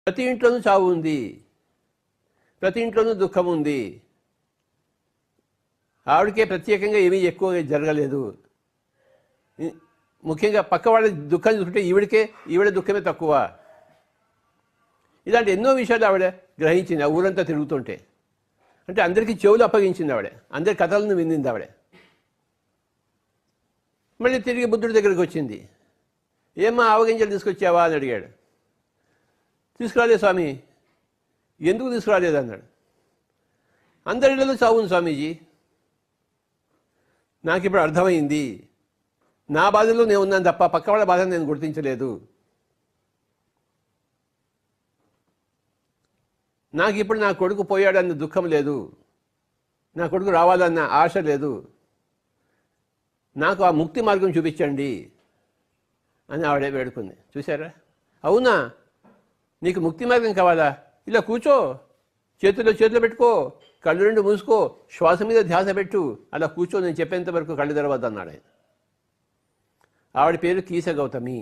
ప్రతి ఇంట్లోనూ చావు ఉంది, ప్రతి ఇంట్లోనూ దుఃఖం ఉంది. ఆవిడకే ప్రత్యేకంగా ఏమీ ఎక్కువ జరగలేదు. ముఖ్యంగా పక్క వాళ్ళ దుఃఖం చూసుకుంటే ఈవిడ దుఃఖమే తక్కువ. ఇలాంటి ఎన్నో విషయాలు ఆవిడ గ్రహించింది ఆ ఊరంతా తిరుగుతుంటే. అంటే అందరికీ చెవులు అప్పగించింది ఆవిడ, అందరి కథలను విందింది ఆవిడ. మళ్ళీ తిరిగి బుద్ధుడి దగ్గరికి వచ్చింది. ఏమ్మా ఆవగింజలు తీసుకొచ్చావా అని అడిగాడు. తీసుకురాలేదు స్వామి. ఎందుకు తీసుకురాలేదు అన్నాడు. అందరిలో చావుంది స్వామీజీ, నాకు ఇప్పుడు అర్థమైంది. నా బాధలో నేను ఉన్నాను తప్ప పక్క వాళ్ళ బాధను నేను గుర్తించలేదు. నాకు ఇప్పుడు నా కొడుకు పోయాడన్న దుఃఖం లేదు, నా కొడుకు రావాలన్న ఆశ లేదు. నాకు ఆ ముక్తి మార్గం చూపించండి అని ఆవిడే వేడుకుంది. చూసారా? అవునా, నీకు ముక్తి మార్గం కావాలా? ఇలా కూర్చో, చేతులు పెట్టుకో, కళ్ళు రెండు మూసుకో, శ్వాస మీద ధ్యాస పెట్టు, అలా కూర్చో, నేను చెప్పేంత వరకు కళ్ళు తెరవద్దు అన్నాడు ఆయన. ఆవిడ పేరు కీస గౌతమి.